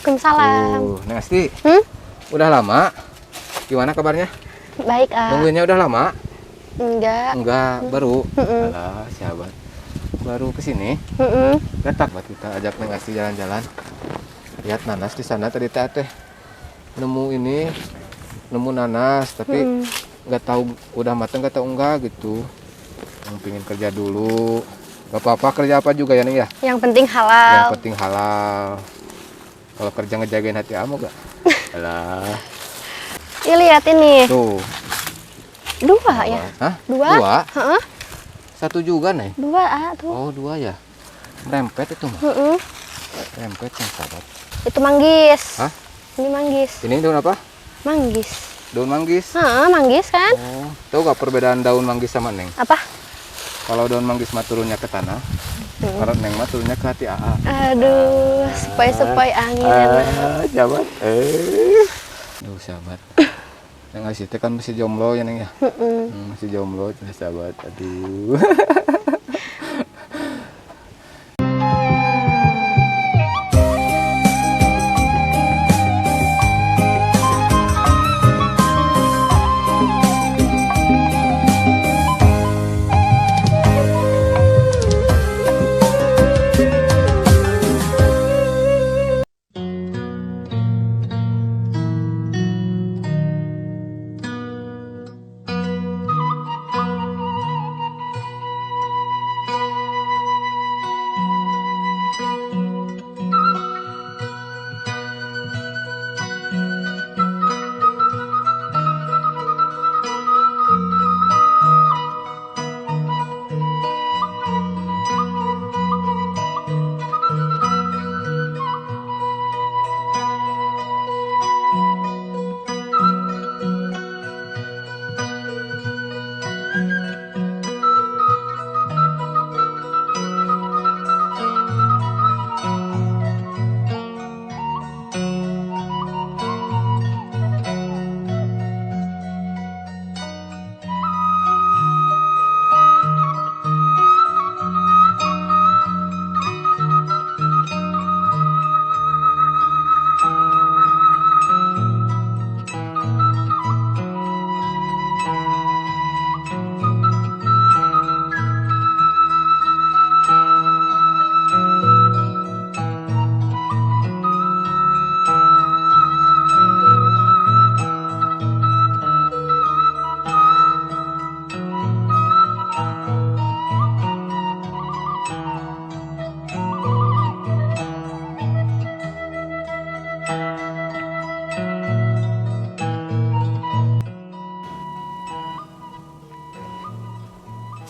Waalaikumsalam. Neng Asti, udah lama? Gimana kabarnya? Baik, Nungguinnya udah lama? Enggak. Enggak, baru. Alah, sahabat. Baru kesini. Gak takut kita ajak Neng Asti jalan-jalan. Lihat nanas di sana tadi teh. Nemu nanas, tapi nggak tahu udah mateng nggak tahu enggak gitu. Yang pengen kerja dulu. Gak apa-apa kerja apa juga ya Neng ya? Yang penting halal. Yang penting halal. Kalau kerja ngejagain hati kamu gak? Alah. Ih, lihat ini. Tuh. Dua ya? Hah? Dua? Dua? Heeh. Satu juga nih. Dua, tuh. Oh, dua ya. Merempet itu mah. Merempet yang sahabat. Itu manggis. Hah? Ini manggis. Ini daun apa? Manggis. Daun manggis. Manggis kan? Oh, tahu gak perbedaan daun manggis sama Neng? Apa? Kalau daun manggis mah turunnya ke tanah. Kalau Neng mah turunnya ke hati AA. Aduh, sepoi-sepoi angin. Sahabat. Duh, sahabat. Neng Asih teh kan masih jomblo ya Neng ya? Masih jomblo, sahabat. Aduh.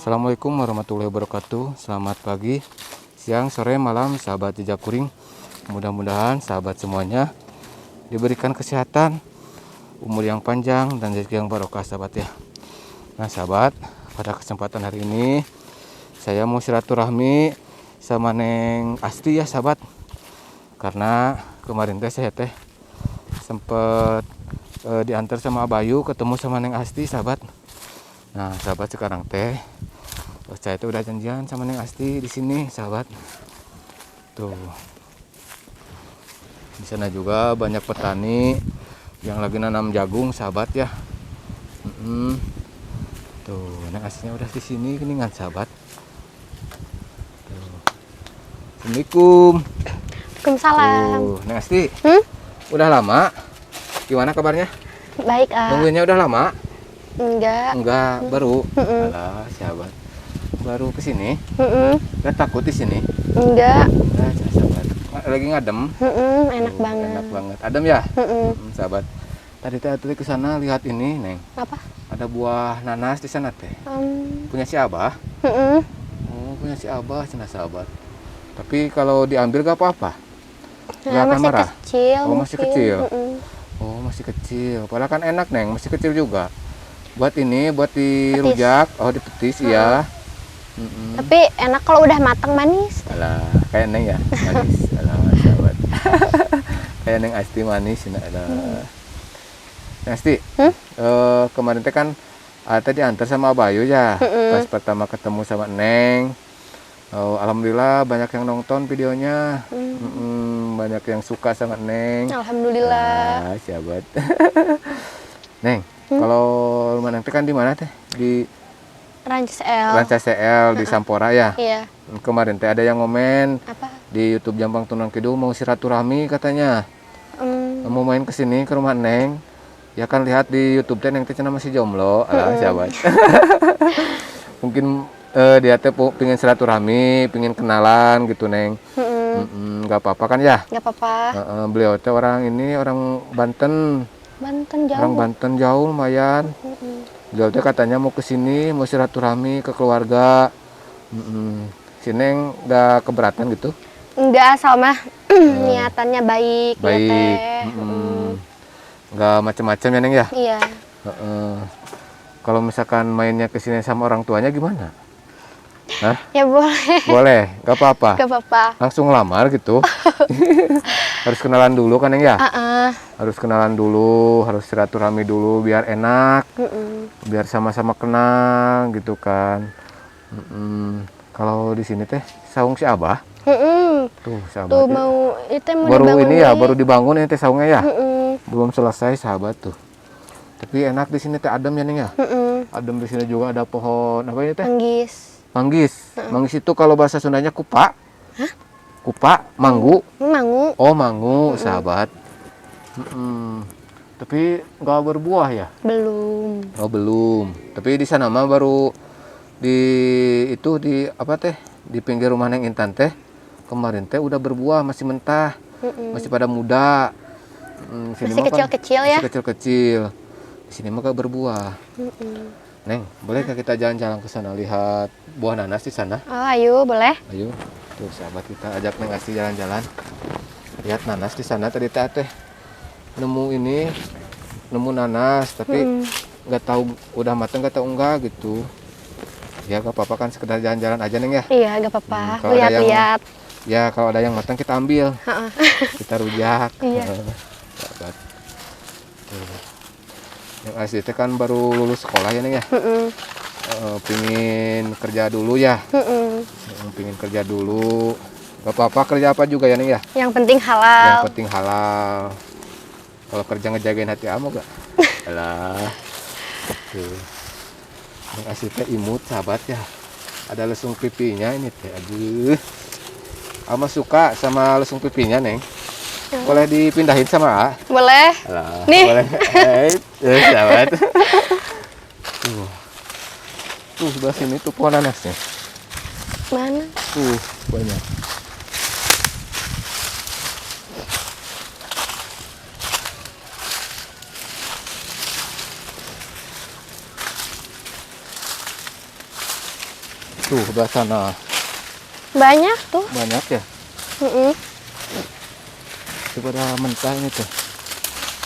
Assalamualaikum warahmatullahi wabarakatuh. Selamat pagi, siang, sore, malam, sahabat jejak kuring. Mudah-mudahan sahabat semuanya diberikan kesehatan, umur yang panjang, dan rezeki yang barokah, sahabat ya. Nah sahabat, pada kesempatan hari ini saya mau silaturahmi sama Neng Asti ya sahabat. Karena kemarin saya sempet diantar sama Bayu ketemu sama Neng Asti sahabat. Nah sahabat, sekarang saya udah janjian sama Neng Asti di sini sahabat. Tuh. Di sana juga banyak petani yang lagi nanam jagung sahabat ya. Tuh, Neng Astinya udah di sini keningan sahabat. Tuh. Assalamualaikum. Waalaikumsalam. Tuh, Neng Asti. Udah lama? Gimana kabarnya? Baik, Nungguinnya udah lama? Enggak, baru. Alah, sahabat. Baru kesini. Gak takut di sini? Enggak. Enggak, sahabat. Lagi ngadem. Enak banget. Enak banget. Adem ya? Sahabat. Tadi ke sana lihat ini, Neng. Apa? Ada buah nanas di sana teh. Punya si Abah? Oh, punya si Abah, cina sahabat. Tapi kalau diambil gak apa-apa? Gak akan masih marah? kecil. Oh, masih kecil. Mm-mm. Oh, masih kecil. Padahal kan enak, Neng. Masih kecil juga. Buat ini, buat dirujak. Oh, dipetis, iya. Tapi enak kalau udah matang, manis. Alah, kayak Neng ya, manis. Alah, sahabat. Kayak Neng Asti manis. Alah. Neng Asti, kemarin teh kan tadi antar sama Bayu ya. Pas pertama ketemu sama Neng. Oh, alhamdulillah banyak yang nonton videonya. banyak yang suka sama Neng. Alhamdulillah. Nah, sahabat. Neng, kalau rumah Neng teh kan di mana teh? Di Rancis L. Ranca CL di Sampora ya. Iya. Kemarin teh ada yang ngomen Apa? di YouTube Jambang Tunan Kidul mau silaturahmi katanya. Mau main ke sini ke rumah Neng. Ya kan lihat di YouTube teh Neng teh cenah masih jomblo. Alah, sahabat. Mungkin dia teh pingin silaturahmi, pingin kenalan gitu Neng. Nggak apa-apa kan ya? Nggak apa-apa. Beliau teh orang ini orang Banten. Banten jauh. Orang Banten jauh lumayan. Beliau teh katanya mau ke sini, mau silaturahmi ke keluarga. Si Neng udah keberatan gitu? Enggak, asal mah niatannya baik. dia Baik. teh. Nggak macem-macem ya Neng ya? Iya. Kalau misalkan mainnya ke sini sama orang tuanya gimana? Hah? Ya boleh. Boleh, nggak apa-apa. Nggak apa-apa. Langsung lamar gitu. Harus kenalan dulu kan Neng ya? Harus kenalan dulu, harus silaturahmi dulu biar enak. Biar sama-sama kenal gitu kan. Kalau di sini teh saung si Abah. Tuh, sahabat. Tuh mau itu mau Baru dibangun ini ya, nih. baru dibangun ini teh saungnya ya. Belum selesai sahabat tuh. Tapi enak di sini teh adem ya Neng ya. Adem di sini juga ada pohon apa ini teh? Manggis. Manggis. Manggis itu kalau bahasa Sundanya kupa. Hah? Kupa, manggu. Mangu. Oh, mangu, sahabat. Tapi nggak berbuah ya? Belum. Oh, belum. Tapi di sana mah baru di itu di apa teh? Di pinggir rumah Neng Intan teh. Kemarin teh udah berbuah, masih mentah. Masih pada muda. Sini Masih mah kan kecil-kecil ya? masih kecil-kecil. Di sini mah gak berbuah. Neng, bolehkah kita jalan-jalan ke sana lihat buah nanas di sana? Oh, ayo boleh. Ayo, tuh sahabat kita ajak Neng Asti jalan-jalan. Lihat nanas di sana tadi teh nemu nanas tapi nggak tahu udah matang nggak tahu enggak gitu. Ya gak apa-apa kan sekedar jalan-jalan aja Neng ya. Iya, nggak apa-apa. Kalau ada Lihat-lihat. Ya kalau ada yang matang kita ambil. Kita rujak. Iya. Sahabat. Tuh. Yang Asti teh kan baru lulus sekolah ya Neng ya. Pingin kerja dulu ya. Pingin kerja dulu. Gak apa-apa kerja apa juga ya Neng ya. Yang penting halal. Yang penting halal. Kalau kerja ngejagain hati kamu gak? Alah. Tuh. Yang Asti teh imut sahabat ya. Ada lesung pipinya ini teh. Aduh. Ama suka sama lesung pipinya Neng. Boleh dipindahin sama A? Boleh. Alah, Nih. boleh. Sahabat. Tuh sebelah sini tuh pohon nanasnya. Mana? Tuh banyak. Tuh sebelah sana Banyak tuh. banyak ya. Itu pada mentah ini tuh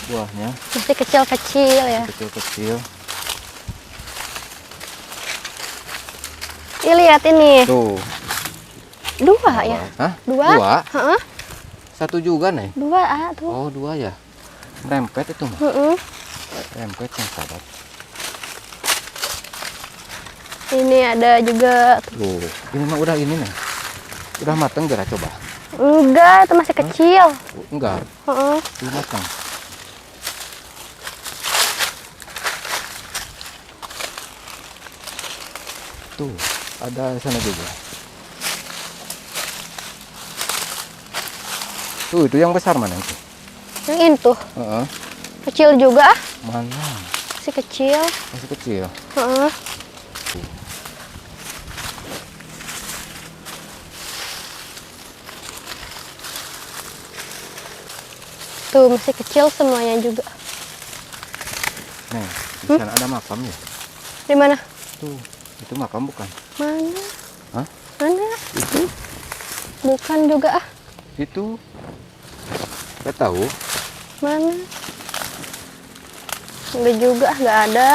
buahnya. Masih kecil-kecil ya. Kecil-kecil. Ih, lihat ini. Tuh. Dua ya? Hah? Dua? Dua? Heeh. Satu juga nih. Dua tuh. Oh, dua ya. Merempet itu mah. Merempet yang sahabat. Ini ada juga. Tuh, ini mah udah ini nih. Udah mateng gak coba? Enggak, itu masih kecil. Enggak, Heeh. udah mateng. Tuh, ada di sana juga. Tuh, itu yang besar mana itu? Yang itu. Heeh. Kecil juga. Mana? Masih kecil. Masih kecil. Heeh. Tuh masih kecil semuanya juga. Nih, di sana ada makam ya? Di mana? Tuh, itu makam bukan? Mana? Hah? Mana? Itu? Bukan juga ah. Itu? Gak tahu. Mana? Enggak juga, nggak ada.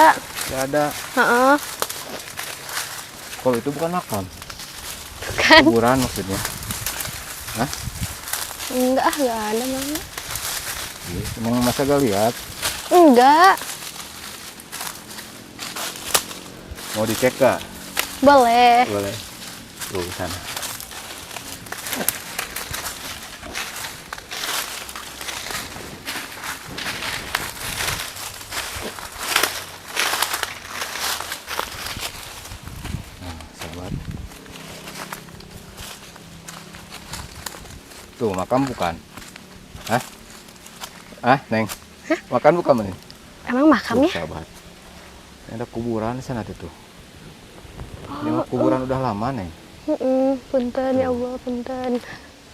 Gak ada. Heeh. Kalau itu bukan makam. Bukan. Kuburan maksudnya. Hah? Enggak, nggak ada mana. Emang masa gak lihat? Enggak. Mau dicek gak? Boleh. Boleh. Tuh, ke sana. Tuh, makan bukan? Hah? Neng? Makan bukan ini? Emang Tuh, makamnya? sahabat. Ini ada kuburan di sana tuh. Ini mah kuburan udah lama, Neng. Punten ya Allah, punten.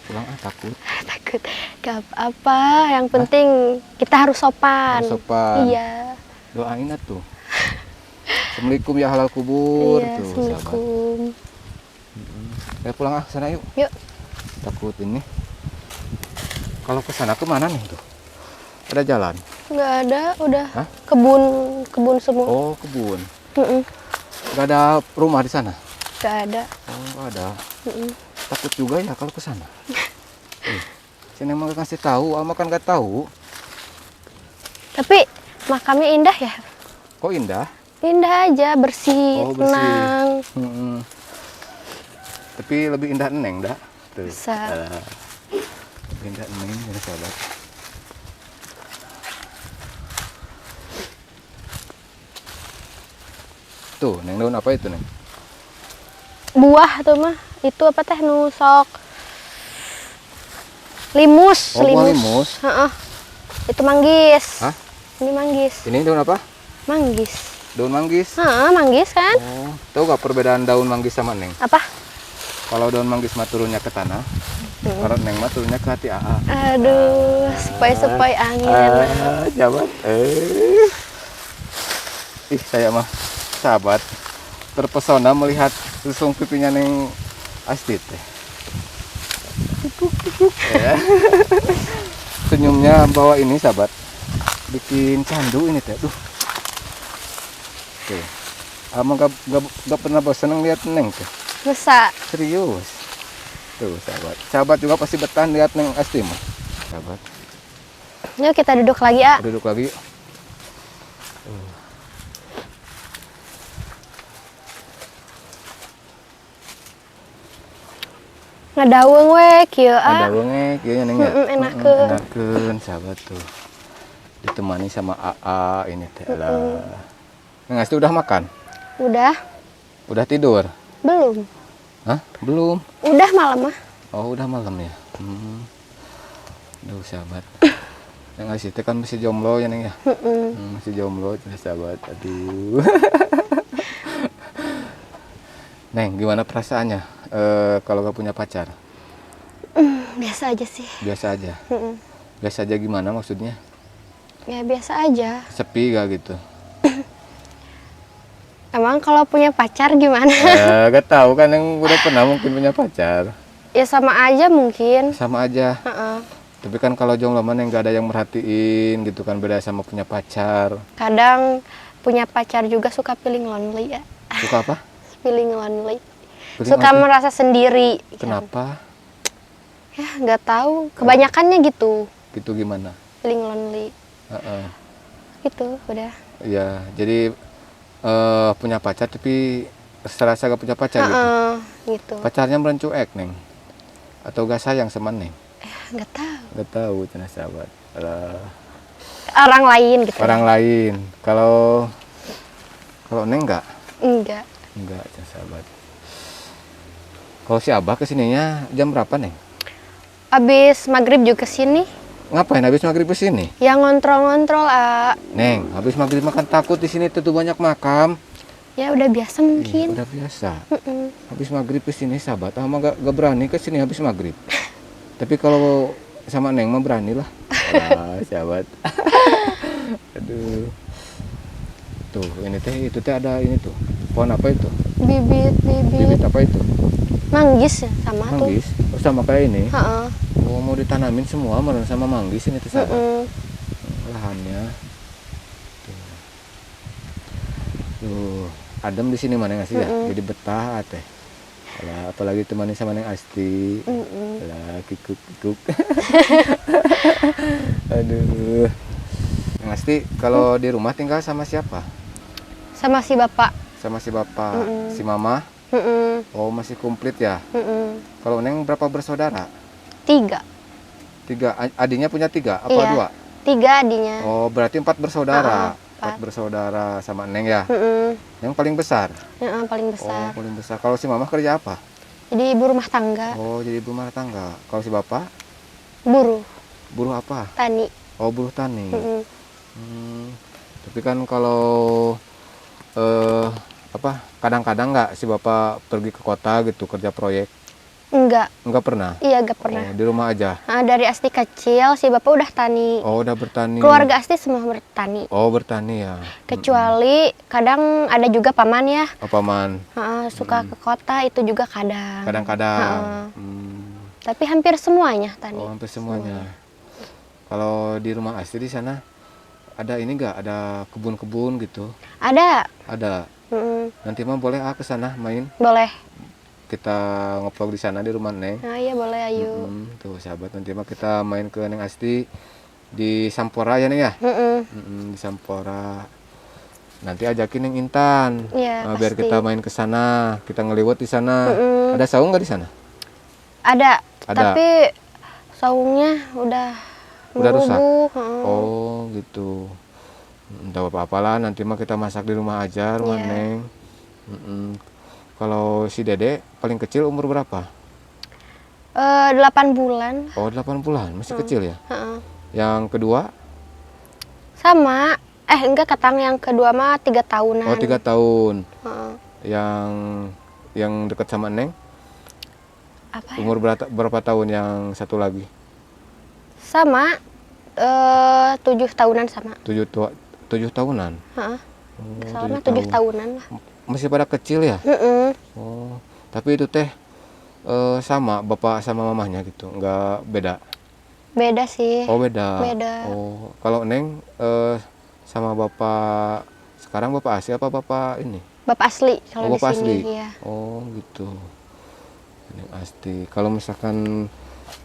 Pulang takut. Takut. Gak apa-apa, yang penting kita harus sopan. Harus sopan. Iya. Doain tuh. Assalamualaikum ya halal kubur. Iya, Tuh, sahabat. Assalamualaikum. Ya pulang sana yuk. Yuk. Takut ini. Kalau ke sana kemana nih tuh? Ada jalan? Nggak ada, udah Hah? kebun semua. Oh, kebun. Mm-mm. Gak ada rumah di sana? Nggak ada. Oh, nggak ada. Mm-mm. Takut juga ya kalau ke sana. Sini emang gak ngasih tahu, Alma kan gak tahu. Tapi makamnya indah ya. Kok indah? Indah aja, bersih, Oh, bersih. tenang. Tapi lebih indah Neng, dah. Tuh. Bisa. Lebih indah Neng, ya sahabat. Tuh, Neng, daun apa itu, Neng? Buah tuh mah, itu apa teh nusok. Limus, Oh, buah limus. Heeh. Itu manggis. Hah? Ini manggis. Ini daun apa? Manggis. Daun manggis. Heeh, manggis kan? Oh, tahu gak perbedaan daun manggis sama Neng? Apa? Kalau daun manggis mah turunnya ke tanah, kalau Neng mah turunnya ke hati AA. Aduh, sepoi-sepoi angin. Jabat. Ih, saya mah sahabat terpesona melihat susung pipinya Neng Asti teh. Ya. Senyumnya bawa ini sahabat, bikin candu ini teh. Duh. Oke. Ama gak pernah bosan lihat Neng teh. Masa? Serius. Tuh sahabat. Sahabat juga pasti betah lihat Neng Asti mah. Sahabat. Yuk kita duduk lagi, ah. Duduk lagi. Ngadaweung we kieu, Ada ah. wenge kieu nya Neng ya. Enakeun. Enakeun sahabat tuh. Ditemani sama AA ini teh lah. Neng Asti udah makan? Udah? Udah tidur? Belum. Hah? Belum. Udah malam mah. Oh, udah malam ya. Duh sahabat. Neng Asti teh kan masih jomblo ya Neng ya. Masih jomblo sahabat. Aduh. Neng, gimana perasaannya kalau gak punya pacar? Biasa aja sih. Biasa aja. Biasa aja gimana maksudnya? Ya biasa aja. Sepi gak gitu? Emang kalau punya pacar gimana? Gak tahu kan yang udah pernah mungkin punya pacar. Ya sama aja mungkin. Sama aja. Heeh. Tapi kan kalau jomblo mana yang gak ada yang merhatiin gitu kan, beda sama punya pacar. Kadang punya pacar juga suka feeling lonely ya. Suka apa? Feeling lonely. Feeling Suka apa? merasa sendiri. Kenapa? Ya nggak tahu. Kebanyakannya gitu. Gitu gimana? Feeling lonely. Heeh. Gitu udah. Iya, jadi punya pacar tapi serasa gak punya pacar gitu. Heeh, gitu. Pacarnya merencuek Neng? Atau gak sayang sama Neng? Nggak tahu. Gak tahu, cenah sahabat. Orang lain gitu. Orang lain. Kalau Neng enggak? Enggak. Enggak, cenah sahabat. Kalau si Abah kesininya jam berapa Neng? Abis maghrib juga sini. Ngapain habis maghrib kesini? Ya ngontrol-ngontrol, ah. Neng, habis maghrib makan takut di sini tuh banyak makam. Ya udah biasa mungkin. Udah biasa. Habis maghrib kesini sahabat, ama gak berani kesini habis maghrib. Tapi kalau sama Neng mah berani lah. Wah, sahabat. Aduh. Tuh, ini teh itu teh ada ini tuh. Pohon apa itu? Bibit. Bibit apa itu? Manggis ya sama tuh. Manggis. Oh, sama kayak ini. Heeh. Oh, mau ditanamin semua meren sama manggis ini tuh sahabat. Lahannya. Tuh, adem di sini mana nggak sih ya? Jadi betah teh. Alah, apalagi temani sama Neng Asti. Alah, kikuk. Aduh. Neng Asti, kalau di rumah tinggal sama siapa? Sama si bapak. Sama si bapak, si mama. Oh, masih komplit ya? Kalau Neng berapa bersaudara? 3. 3. Adiknya punya 3 apa Iya. 2? 3 adinya. Oh, berarti 4 bersaudara. 4 4. bersaudara sama Neng ya? Yang paling besar? Paling Oh, besar. paling besar. Kalau si mama kerja apa? Jadi ibu rumah tangga. Oh, jadi ibu rumah tangga. Kalau si bapak? Buruh, Buruh apa? tani. Oh, buruh tani. Mm-mm. Hmm, tapi kan kalau eh, apa kadang-kadang nggak si bapak pergi ke kota gitu kerja proyek? Enggak, Nggak pernah. iya enggak pernah. Oh, di rumah aja. Nah, dari Asti kecil si bapak udah tani. Oh, udah bertani. Keluarga Asti semua bertani. Oh, bertani ya. Kecuali kadang ada juga paman ya, Oh, paman. suka ke kota itu juga kadang. Kadang-kadang. Hmm. Tapi hampir semuanya tani. Oh, hampir semuanya. Kalau di rumah Asti di sana ada ini nggak? Ada kebun-kebun gitu? Ada. Ada. Mm-mm. Nanti mah boleh ke sana main. Boleh. Kita ngeplog di sana di rumah Neng. Nah iya boleh ayo. Tuh sahabat, nanti mah kita main ke Neng Asti di Sampora ya Neng ya. Di Sampora. Nanti ajakin Neng Intan. Iya, Biar pasti. kita main ke sana, kita ngeliwat di sana. Ada saung nggak di sana? Ada. Ada. Tapi saungnya udah rusak. rubuh. Oh gitu. Enggak apa-apa lah, nanti mah kita masak di rumah aja, rumah Iya. Neng. Kalau si Dede paling kecil umur berapa? 8 bulan. Oh, 8 bulan, masih kecil ya. Heeh. Yang kedua? Sama. Enggak, katang yang kedua mah 3 tahunan. Oh, 3 tahun. Heeh. Yang dekat sama Neng? Apa ya? Umur berapa tahun yang satu lagi? Sama. 7 tahunan sama. 7 tahunan. Heeh. Oh, Sama 7 7 tahunan lah. Masih pada kecil ya? Oh, tapi itu teh sama bapak sama mamahnya gitu, nggak beda? Beda sih. Oh, beda. Beda. Oh, kalau Neng sama bapak sekarang bapak asli apa bapak ini? Bapak asli kalau di bapak sini. asli. Iya. Oh, gitu. Neng Asti. Kalau misalkan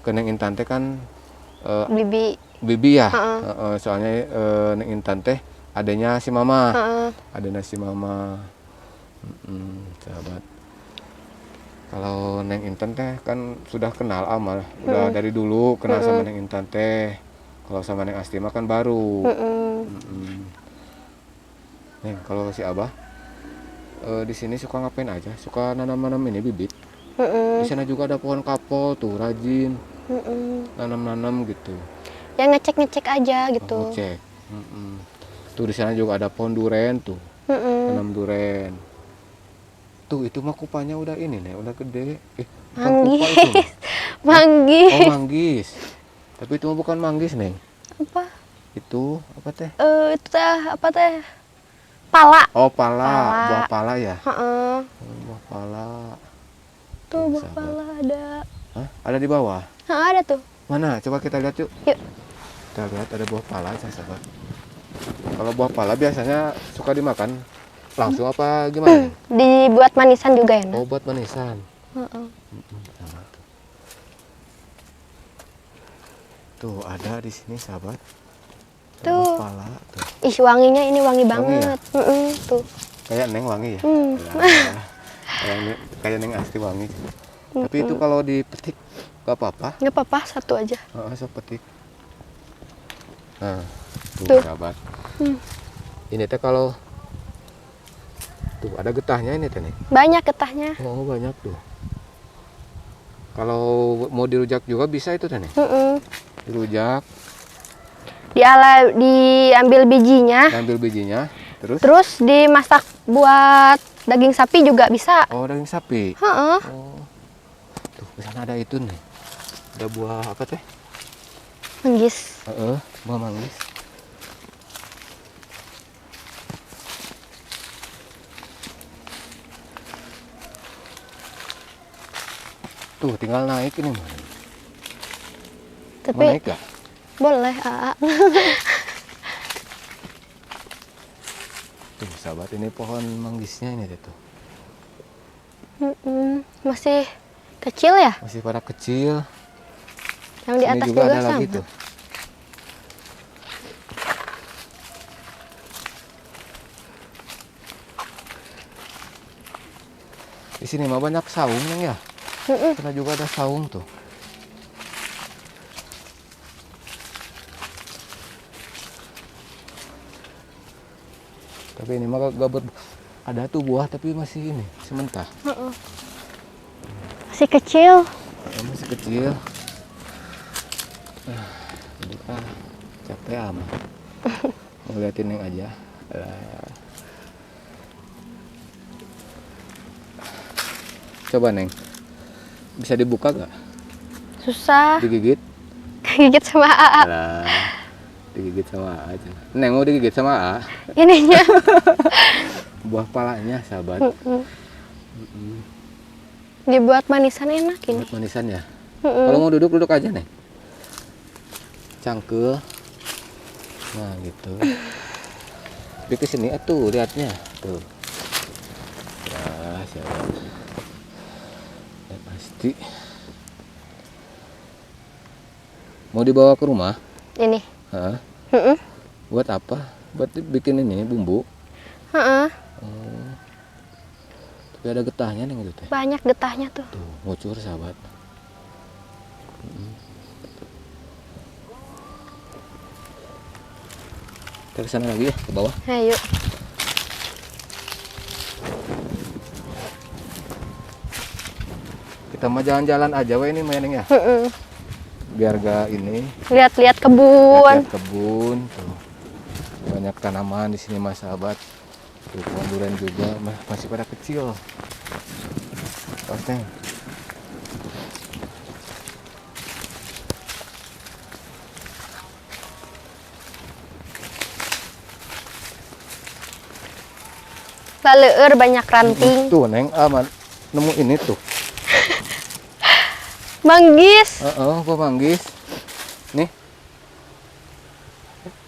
ke Neng Intan teh kan Bibi. ya. Soalnya Neng Intan teh adanya si Mama. Adanya si Mama. Sahabat. Kalau Neng Intan teh kan sudah kenal Amal, udah dari dulu kenal sama Neng Intan teh. Kalau sama Neng Asti mah kan baru. Neng, kalau si Abah di sini suka ngapain aja? Suka nanam-nanam ini bibit. Di sana juga ada pohon kapol tuh, rajin nanam-nanam gitu. Ya ngecek aja gitu. Oh, ngecek. Tuh di sana juga ada pohon duren tuh, tanam duren. Tuh itu mah kupanya udah ini nih, udah gede. Bukan kupa itu. Manggis. Oh, manggis. Tapi itu mah bukan manggis, Neng. Apa? Itu apa teh? Itu teh apa teh? Pala. Oh, pala. Buah pala ya? Heeh. Oh, buah pala. Tuh buah pala ada. Hah? Ada di bawah? Ada tuh. Mana? Coba kita lihat yuk. Yuk. Kita lihat ada buah pala, sahabat. Kalau buah pala biasanya suka dimakan langsung apa gimana? Dibuat manisan juga ya, Oh, buat manisan. Sama tuh ada di sini, sahabat. Ada Tuh. buah pala tuh. Ih, wanginya ini wangi ya? banget. Tuh. Kayak Neng wangi ya? Kayak Neng Asti wangi. Tapi itu kalau dipetik gak apa-apa. Nggak apa-apa, satu aja. So petik. Nah, Tuh. sahabat. Ini teh kalau tuh ada getahnya ini teh nih. Banyak getahnya. Oh, banyak tuh. Kalau mau dirujak juga bisa itu teh nih. Dirujak, Diambil bijinya, ambil bijinya, terus dimasak buat daging sapi juga bisa. Oh, daging sapi. Heeh. Oh. Tuh, di sana ada itu nih. Ada buah apa teh? Manggis. Buah manggis. Tuh, tinggal naik ini mah. Tapi Mau naik gak? boleh, Aa. Tuh, sahabat, ini pohon manggisnya ini tuh. Masih kecil ya? Masih pada kecil. Yang di Ini atas juga juga ada sama. lagi tuh. Di sini mah banyak saung ya. Karena juga ada saung tuh. Tapi ini mah gak ada tuh buah tapi masih ini sementara. Masih kecil. Masih kecil. Duduk capek amat. Ngeliatin Neng aja. Alah. Coba Neng, bisa dibuka gak? Susah. Digigit? Gigit sama AA. Alah, digigit sama A aja. Neng mau digigit sama A? Ininya. Buah palanya sahabat. Dibuat manisan enak ini. Buat manisan ya. Kalau mau duduk aja Neng. Cangkel. Nah gitu. Tapi kesini tuh lihatnya tuh. Ya sahabat. Ya, pasti. Mau dibawa ke rumah? Ini. Hah? Heeh. Buat apa? Buat bikin ini bumbu. Heeh. Oh. Tapi ada getahnya nih gitu teh. Banyak getahnya tuh. Tuh, ngucur sahabat. Kita kesana lagi ya, ke bawah. Ayo. Kita mau jalan-jalan aja weh ini Neng ya. Heeh. Biar gak ini. Lihat-lihat kebun. Lihat kebun. Tuh. Banyak tanaman di sini mas sahabat. Tuh, pohon durian juga masih pada kecil. Pas Neng. Laleur banyak ranting. Tuh Neng, aman. Nemu ini tuh. Manggis. Apa manggis? Nih,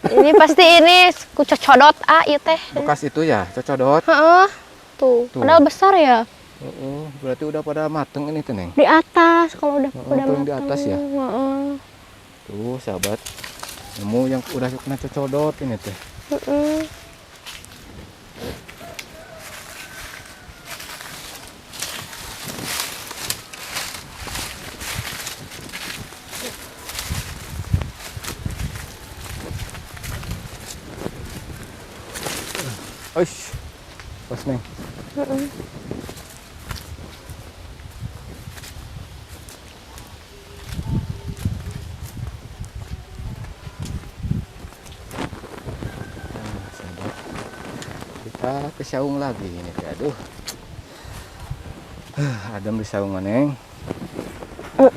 Ini pasti ini kucocodot ieu teh. bekas itu ya, cocodot. Heeh. Tuh, Tuh. padahal besar ya. Berarti udah pada mateng ini tuh Neng. Di atas kalau udah Tuh udah yang di matang. atas ya. Heeh. Tuh sahabat, nemu yang udah kena cocodot ini teh. Heeh. Oish, pas Neng. Heeh. Nah, sahabat, kita ke saung lagi ini teh. Aduh, adem di saung Neng.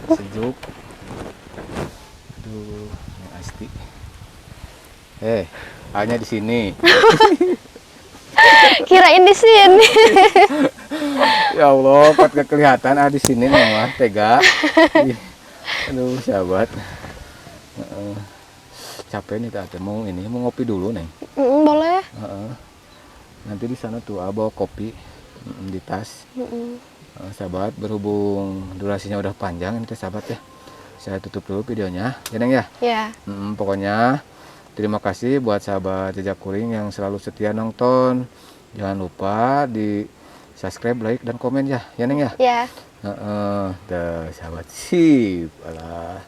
Sejuk. Aduh, Neng Asti. Hanya di sini. Kirain di sini. Ya Allah, kok gak kelihatan di sini Neng mah tega. Ih, aduh, sahabat. Capek nih tante mau ngopi dulu Neng. Boleh. Nanti di sana tuh bawa kopi di tas. Sahabat, berhubung durasinya udah panjang ini teh sahabat ya. Saya tutup dulu videonya, ya Neng ya. Ya. Pokoknya terima kasih buat sahabat Jejak Kuring yang selalu setia nonton. Jangan lupa di subscribe, like, dan komen ya, ya Neng ya. Ya. Dah sahabat sip. Alah.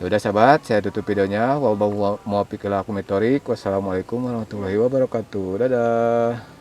Yaudah sahabat, saya tutup videonya. Wassalamualaikum warahmatullahi wabarakatuh. Dadah.